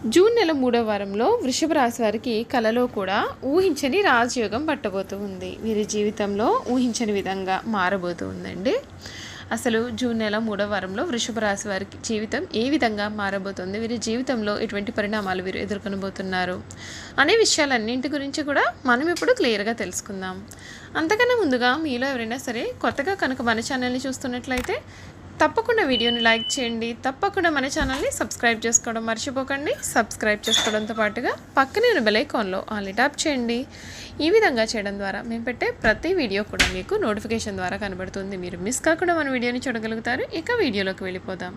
June నెల 3వ వారంలో వృషభ రాశి వారికి కలలో కూడా ఊహించని రాజయోగం పట్టబోతూ ఉంది. వీరి జీవితంలో ఊహించని విధంగా మారబోతూ ఉందండి. అసలు జూన్ నెల 3వ వారంలో వృషభ రాశి వారికి జీవితం ఏ విధంగా మారబోతుంది, వీరి జీవితంలో ఎటువంటి పరిణామాలు వీరు ఎదుర్కొనబోతున్నారు అనే విషయాలన్నింటి గురించి కూడా మనం ఇప్పుడు క్లియర్గా తెలుసుకుందాం. అంతకన్నా ముందుగా మీలో ఎవరైనా సరే కొత్తగా కనుక మన ఛానల్ని చూస్తున్నట్లయితే తప్పకుండా వీడియోని లైక్ చేయండి. తప్పకుండా మన ఛానల్ని సబ్స్క్రైబ్ చేసుకోవడం మర్చిపోకండి. సబ్స్క్రైబ్ చేసుకోవడంతో పాటుగా పక్కనే ఉన్న బెల్ ఐకాన్లో ఆల్ ట్యాప్ చేయండి. ఈ విధంగా చేయడం ద్వారా మేము పెట్టే ప్రతి వీడియో కూడా మీకు నోటిఫికేషన్ ద్వారా కనబడుతుంది. మీరు మిస్ కాకుండా మన వీడియోని చూడగలుగుతారు. ఇక వీడియోలోకి వెళ్ళిపోదాం.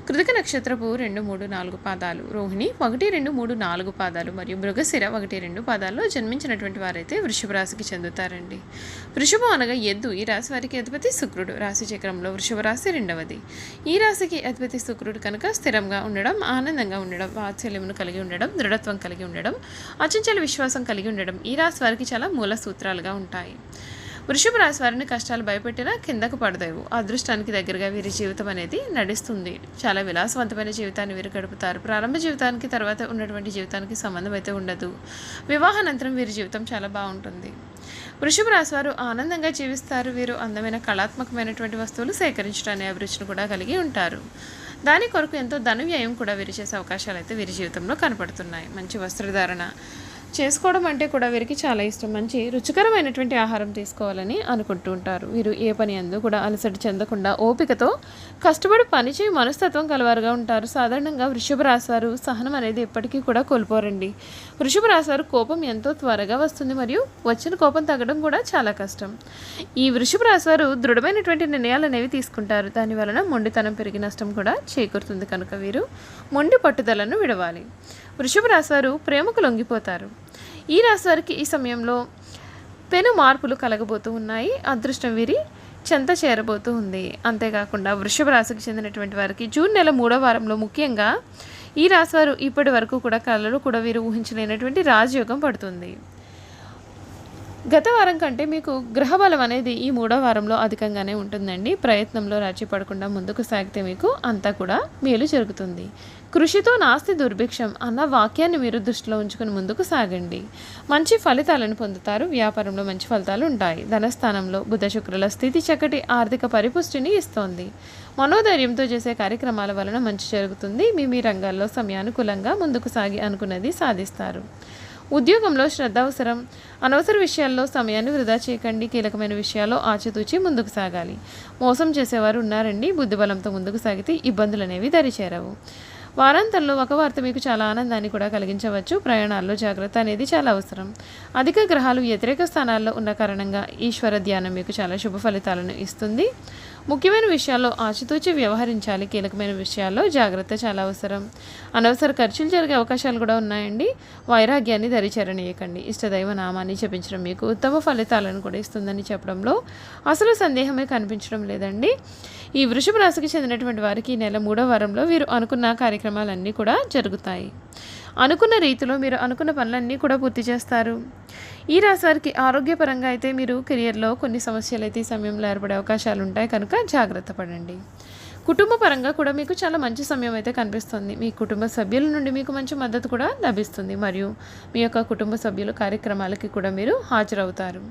కృతిక నక్షత్రపు 2, 3, 4 పాదాలు, రోహిణి 1, 2, 3, 4 పాదాలు మరియు మృగశిర 1, 2 పాదాల్లో జన్మించినటువంటి వారైతే వృషభ రాశికి చెందుతారండి. వృషభం అనగా ఎద్దు. ఈ రాశి వారికి అధిపతి శుక్రుడు. రాశి చక్రంలో వృషభ రాశి 2వది. ఈ రాశికి అధిపతి శుక్రుడు కనుక స్థిరంగా ఉండడం, ఆనందంగా ఉండడం, వాత్సల్యమును కలిగి ఉండడం, దృఢత్వం కలిగి ఉండడం, అచంచల విశ్వాసం కలిగి ఉండడం ఈ రాశి వారికి చాలా మూల సూత్రాలుగా ఉంటాయి. వృషభ రాశి వారిని కష్టాలు భయపెట్టినా కిందకు పడదేవు. అదృష్టానికి దగ్గరగా వీరి జీవితం అనేది నడుస్తుంది. చాలా విలాసవంతమైన జీవితాన్ని వీరు గడుపుతారు. ప్రారంభ జీవితానికి తర్వాత ఉన్నటువంటి జీవితానికి సంబంధం అయితే ఉండదు. వివాహానంతరం వీరి జీవితం చాలా బాగుంటుంది. వృషభ రాశి వారు ఆనందంగా జీవిస్తారు. వీరు అందమైన కళాత్మకమైనటువంటి వస్తువులు సేకరించడానికి అభిరుచిని కూడా కలిగి ఉంటారు. దాని కొరకు ఎంతో ధన వ్యయం కూడా వీరు చేసే అవకాశాలు అయితే వీరి జీవితంలో కనపడుతున్నాయి. మంచి వస్త్రధారణ చేసుకోవడం అంటే కూడా వీరికి చాలా ఇష్టం. మంచి రుచికరమైనటువంటి ఆహారం తీసుకోవాలని అనుకుంటూ ఉంటారు. వీరు ఏ పని అందు కూడా అలసట చెందకుండా ఓపికతో కష్టపడి పనిచేయ మనస్తత్వం కలవారుగా ఉంటారు. సాధారణంగా వృషభ రాశి వారు సహనం అనేది ఎప్పటికీ కూడా కోల్పోరండి. వృషభ రాశి వారు కోపం ఎంతో త్వరగా వస్తుంది మరియు వచ్చిన కోపం తగ్గడం కూడా చాలా కష్టం. ఈ వృషభ రాశి వారు దృఢమైనటువంటి నిర్ణయాలు అనేవి తీసుకుంటారు. దాని వలన మొండితనం పెరిగి నష్టం కూడా చేకూరుతుంది. కనుక వీరు మొండి పట్టుదలను విడవాలి. వృషభ రాశి వారు ప్రేమకు లొంగిపోతారు. ఈ రాశి వారికి ఈ సమయంలో పెను మార్పులు కలగబోతూ ఉన్నాయి. అదృష్టం వీరి చెంత చేరబోతూ ఉంది. అంతేకాకుండా వృషభ రాశికి చెందినటువంటి వారికి జూన్ నెల 3వ వారంలో ముఖ్యంగా ఈ రాశి వారు ఇప్పటి వరకు కూడా కళలో కూడా వీరు ఊహించలేనటువంటి రాజయోగం పడుతుంది. గత వారం కంటే మీకు గ్రహబలం అనేది ఈ 3వ వారంలో అధికంగానే ఉంటుందండి. ప్రయత్నంలో రాజీ పడకుండా ముందుకు సాగితే మీకు అంతా కూడా మేలు జరుగుతుంది. కృషితో నాస్తి దుర్భిక్షం అన్న వాక్యాన్ని మీరు దృష్టిలో ఉంచుకొని ముందుకు సాగండి. మంచి ఫలితాలను పొందుతారు. వ్యాపారంలో మంచి ఫలితాలు ఉంటాయి. ధనస్థానంలో బుధ శుక్రుల స్థితి చక్కటి ఆర్థిక పరిపుష్టిని ఇస్తోంది. మనోధైర్యంతో చేసే కార్యక్రమాల వలన మంచి జరుగుతుంది. మీ రంగాల్లో సమయానుకూలంగా ముందుకు సాగి అనుకున్నది సాధిస్తారు. ఉద్యోగంలో శ్రద్ధ అవసరం. అనవసర విషయాల్లో సమయాన్ని వృధా చేయకండి. కీలకమైన విషయాల్లో ఆచితూచి ముందుకు సాగాలి. మోసం చేసేవారు ఉన్నారండి. బుద్ధిబలంతో ముందుకు సాగితే ఇబ్బందులు అనేవి దరిచేరవు. వారాంతంలో ఒక వార్త మీకు చాలా ఆనందాన్ని కూడా కలిగించవచ్చు. ప్రయాణాల్లో జాగ్రత్త అనేది చాలా అవసరం. అధిక గ్రహాలు వ్యతిరేక స్థానాల్లో ఉన్న కారణంగా ఈశ్వర ధ్యానం మీకు చాలా శుభ ఫలితాలను ఇస్తుంది. ముఖ్యమైన విషయాల్లో ఆచితూచి వ్యవహరించాలి. కీలకమైన విషయాల్లో జాగ్రత్త చాలా అవసరం. అనవసర ఖర్చులు జరిగే అవకాశాలు కూడా ఉన్నాయండి. వైరాగ్యాన్ని దరిచేరనీయకండి. ఇష్టదైవ నామాన్ని జపించడం మీకు ఉత్తమ ఫలితాలను కూడా ఇస్తుందని చెప్పడంలో అసలు సందేహమే కనిపించడం లేదండి. ఈ వృషభ రాశికి చెందినటువంటి వారికి ఈ నెల 3వ వారంలో వీరు అనుకున్న కార్యక్రమాలన్నీ కూడా జరుగుతాయి. అనుకున్న రీతిలో మీరు అనుకున్న పనులన్నీ కూడా పూర్తి చేస్తారు. ఈ రాశి వారికి ఆరోగ్యపరంగా అయితే మీరు కెరియర్లో కొన్ని సమస్యలు అయితే ఈ సమయంలో ఏర్పడే అవకాశాలు ఉంటాయి. కనుక జాగ్రత్త పడండి. కుటుంబ పరంగా కూడా మీకు చాలా మంచి సమయం అయితే కనిపిస్తుంది. మీ కుటుంబ సభ్యుల నుండి మీకు మంచి మద్దతు కూడా లభిస్తుంది మరియు మీ యొక్క కుటుంబ సభ్యుల కార్యక్రమాలకి కూడా మీరు హాజరవుతారు.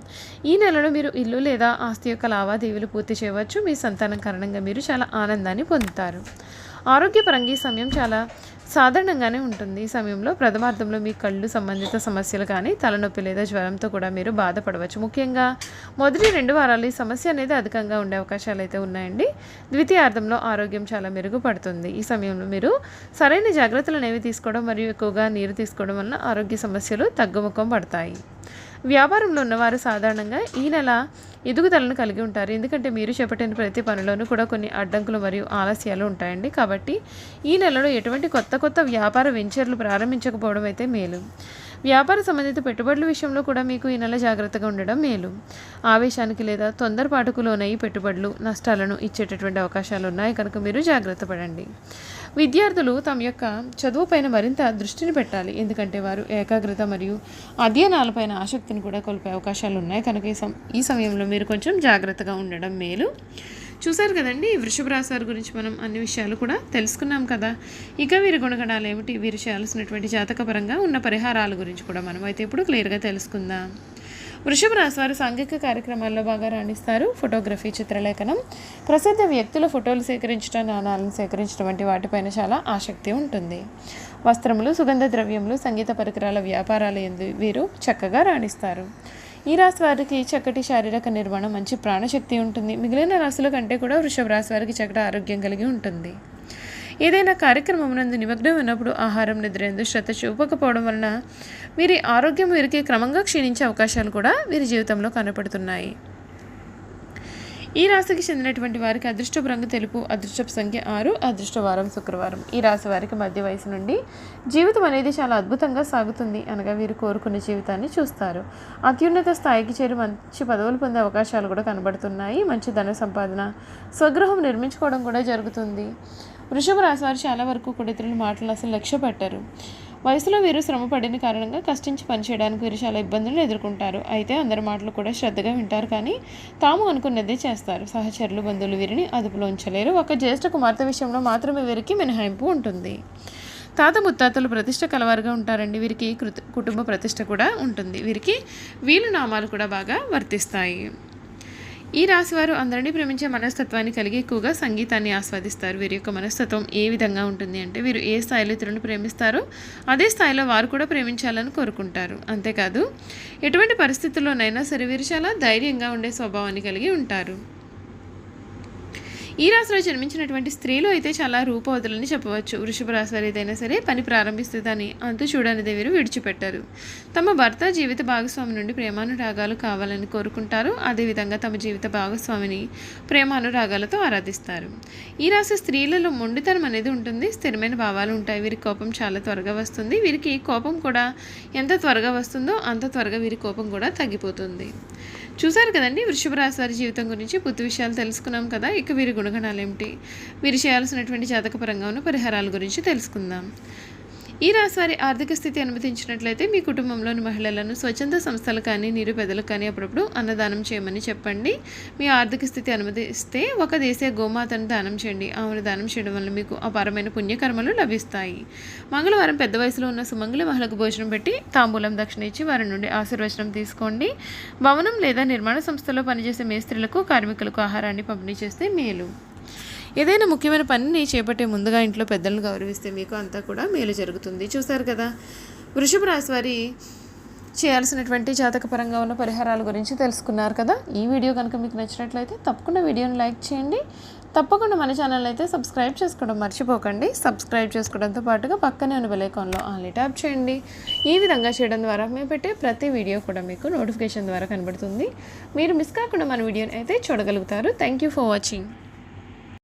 ఈ నెలలో మీరు ఇల్లు లేదా ఆస్తి యొక్క లావాదేవీలు పూర్తి చేయవచ్చు. మీ సంతానం కారణంగా మీరు చాలా ఆనందాన్ని పొందుతారు. ఆరోగ్యపరంగా ఈ సమయం చాలా సాధారణంగానే ఉంటుంది. ఈ సమయంలో ప్రథమార్థంలో మీ కళ్ళు సంబంధిత సమస్యలు కానీ తలనొప్పి లేదా జ్వరంతో కూడా మీరు బాధపడవచ్చు. ముఖ్యంగా మొదటి 2 వారాలు ఈ సమస్య అనేది అధికంగా ఉండే అవకాశాలు అయితే ఉన్నాయండి. ద్వితీయార్థంలో ఆరోగ్యం చాలా మెరుగుపడుతుంది. ఈ సమయంలో మీరు సరైన జాగ్రత్తలు అనేవి తీసుకోవడం మరియు ఎక్కువగా నీరు తీసుకోవడం వలన ఆరోగ్య సమస్యలు తగ్గుముఖం పడతాయి. వ్యాపారంలో ఉన్నవారు సాధారణంగా ఈ నెల ఎదుగుదలను కలిగి ఉంటారు. ఎందుకంటే మీరు చేపట్టిన ప్రతి పనిలోనూ కూడా కొన్ని అడ్డంకులు మరియు ఆలస్యాలు ఉంటాయండి. కాబట్టి ఈ నెలలో ఎటువంటి కొత్త వ్యాపార వెంచర్లు ప్రారంభించకపోవడం అయితే మేలు. వ్యాపార సంబంధిత పెట్టుబడుల విషయంలో కూడా మీకు ఈ నెల జాగ్రత్తగా ఉండడం మేలు. ఆవేశానికి లేదా తొందరపాటుకు లోనయ్యి పెట్టుబడులు నష్టాలను ఇచ్చేటటువంటి అవకాశాలు ఉన్నాయి. కనుక మీరు జాగ్రత్త పడండి. విద్యార్థులు తమ యొక్క చదువుపైన మరింత దృష్టిని పెట్టాలి. ఎందుకంటే వారు ఏకాగ్రత మరియు అధ్యయనాలపైన ఆసక్తిని కూడా కోల్పోయే అవకాశాలు ఉన్నాయి. కనుక ఈ సమయంలో మీరు కొంచెం జాగ్రత్తగా ఉండడం మేలు. చూశారు కదండి, వృషభ రాశి వారి గురించి మనం అన్ని విషయాలు కూడా తెలుసుకున్నాం కదా. ఇక వీరి గుణగణాలు ఏమిటి, వీరు చేయాల్సినటువంటి జాతకపరంగా ఉన్న పరిహారాల గురించి కూడా మనం అయితే ఇప్పుడు క్లియర్గా తెలుసుకుందాం. వృషభ రాశి వారు సాంఘిక కార్యక్రమాల్లో బాగా రాణిస్తారు. ఫోటోగ్రఫీ, చిత్రలేఖనం, ప్రసిద్ధ వ్యక్తుల ఫోటోలు సేకరించడం, నాణాలను సేకరించడం వంటి వాటిపైన చాలా ఆసక్తి ఉంటుంది. వస్త్రములు, సుగంధ ద్రవ్యములు, సంగీత పరికరాల వ్యాపారాల యందు వీరు చక్కగా రాణిస్తారు. ఈ రాశి వారికి చక్కటి శారీరక నిర్మాణం, మంచి ప్రాణశక్తి ఉంటుంది. మిగిలిన రాశుల కంటే కూడా వృషభ రాశి వారికి చక్కటి ఆరోగ్యం కలిగి ఉంటుంది. ఏదైనా కార్యక్రమమునందు నిమగ్నం ఉన్నప్పుడు ఆహారం, నిద్ర యందు శ్రద్ధ చూపకపోవడం వలన వీరి ఆరోగ్యం వీరికి క్రమంగా క్షీణించే అవకాశాలు కూడా వీరి జీవితంలో కనపడుతున్నాయి. ఈ రాశికి చెందినటువంటి వారికి అదృష్టపు రంగు తెలుపు, అదృష్టపు సంఖ్య 6, అదృష్ట వారం శుక్రవారం. ఈ రాశి వారికి మధ్య వయసు నుండి జీవితం అనేది చాలా అద్భుతంగా సాగుతుంది. అనగా వీరు కోరుకున్న జీవితాన్ని చూస్తారు. అత్యున్నత స్థాయికి చేరి మంచి పదవులు పొందే అవకాశాలు కూడా కనబడుతున్నాయి. మంచి ధన సంపాదన, స్వగృహం నిర్మించుకోవడం కూడా జరుగుతుంది. వృషభ రాశి వారు చాలా వరకు కూడా ఇతరుల మాటలు అసలు లక్ష్య పెట్టరు. వయసులో వీరు శ్రమ పడిన కారణంగా కష్టించి పనిచేయడానికి వీరు చాలా ఇబ్బందులు ఎదుర్కొంటారు. అయితే అందరి మాటలు కూడా శ్రద్ధగా వింటారు, కానీ తాము అనుకున్నదే చేస్తారు. సహచరులు, బంధువులు వీరిని అదుపులో ఉంచలేరు. ఒక జ్యేష్ఠ కుమార్తె విషయంలో మాత్రమే వీరికి మినహాయింపు ఉంటుంది. తాత ముత్తాతలు ప్రతిష్ట కలవారుగా ఉంటారండి. వీరికి కుటుంబ ప్రతిష్ట కూడా ఉంటుంది. వీరికి వీలు నామాలు కూడా బాగా వర్తిస్తాయి. ఈ రాశివారు అందరినీ ప్రేమించే మనస్తత్వాన్ని కలిగి ఎక్కువగా సంగీతాన్ని ఆస్వాదిస్తారు. వీరి యొక్క మనస్తత్వం ఏ విధంగా ఉంటుంది అంటే, వీరు ఏ స్థాయిలో ఇతరులను ప్రేమిస్తారో అదే స్థాయిలో వారు కూడా ప్రేమించాలని కోరుకుంటారు. అంతేకాదు ఎటువంటి పరిస్థితుల్లోనైనా సరే వీరు చాలా ధైర్యంగా ఉండే స్వభావాన్ని కలిగి ఉంటారు. ఈ రాశిలో జన్మించినటువంటి స్త్రీలు అయితే చాలా రూపవతులని చెప్పవచ్చు. వృషభ రాశి వారు ఏదైనా సరే పని ప్రారంభిస్తే దాన్ని అంతు చూడనిదే వీరు విడిచిపెట్టారు. తమ భర్త, జీవిత భాగస్వామి నుండి ప్రేమానురాగాలు కావాలని కోరుకుంటారు. అదేవిధంగా తమ జీవిత భాగస్వామిని ప్రేమానురాగాలతో ఆరాధిస్తారు. ఈ రాశి స్త్రీలలో మొండితనం అనేది ఉంటుంది. స్థిరమైన భావాలు ఉంటాయి. వీరికి కోపం చాలా త్వరగా వస్తుంది. వీరికి కోపం కూడా ఎంత త్వరగా వస్తుందో అంత త్వరగా వీరి కోపం కూడా తగ్గిపోతుంది. చూశారు కదండి, వృషభ రాశి వారి జీవితం గురించి పూర్తి విషయాలు తెలుసుకున్నాం కదా. ఇక వీరి గుణగణాలు ఏమిటి, వీరు చేయాల్సినటువంటి జాతకపరంగా ఉన్న పరిహారాల గురించి తెలుసుకుందాం. ఈ రాశి వారి ఆర్థిక స్థితి అనుమతించినట్లయితే మీ కుటుంబంలోని మహిళలను స్వచ్ఛంద సంస్థలు కానీ, నిరుపేదలకు కానీ అప్పుడప్పుడు అన్నదానం చేయమని చెప్పండి. మీ ఆర్థిక స్థితి అనుమతిస్తే ఒక దేశీయ గోమాతను దానం చేయండి. ఆమెను దానం చేయడం వల్ల మీకు అపారమైన పుణ్యకర్మలు లభిస్తాయి. మంగళవారం పెద్ద వయసులో ఉన్న సుమంగళి మహిళకు భోజనం పెట్టి తాంబూలం దక్షిణ ఇచ్చి వారి నుండి ఆశీర్వచనం తీసుకోండి. భవనం లేదా నిర్మాణ సంస్థలో పనిచేసే మేస్త్రీలకు, కార్మికులకు ఆహారాన్ని పంపిణీ చేస్తే మేలు. ఏదైనా ముఖ్యమైన పనిని చేపట్టే ముందుగా ఇంట్లో పెద్దలను గౌరవిస్తే మీకు అంతా కూడా మేలు జరుగుతుంది. చూశారు కదా, వృషభ రాశి వారి చేయాల్సినటువంటి జాతకపరంగా ఉన్న పరిహారాల గురించి తెలుసుకున్నారు కదా. ఈ వీడియో కనుక మీకు నచ్చినట్లయితే తప్పకుండా వీడియోని లైక్ చేయండి. తప్పకుండా మన ఛానల్ అయితే సబ్స్క్రైబ్ చేసుకోవడం మర్చిపోకండి. సబ్స్క్రైబ్ చేసుకోవడంతో పాటుగా పక్కనే ఉన్న బెల్ ఐకాన్లో ఆల్ ట్యాప్ చేయండి. ఈ విధంగా చేయడం ద్వారా మేము పెట్టే ప్రతి వీడియో కూడా మీకు నోటిఫికేషన్ ద్వారా కనబడుతుంది. మీరు మిస్ కాకుండా మన వీడియోని అయితే చూడగలుగుతారు. Thank you for watching.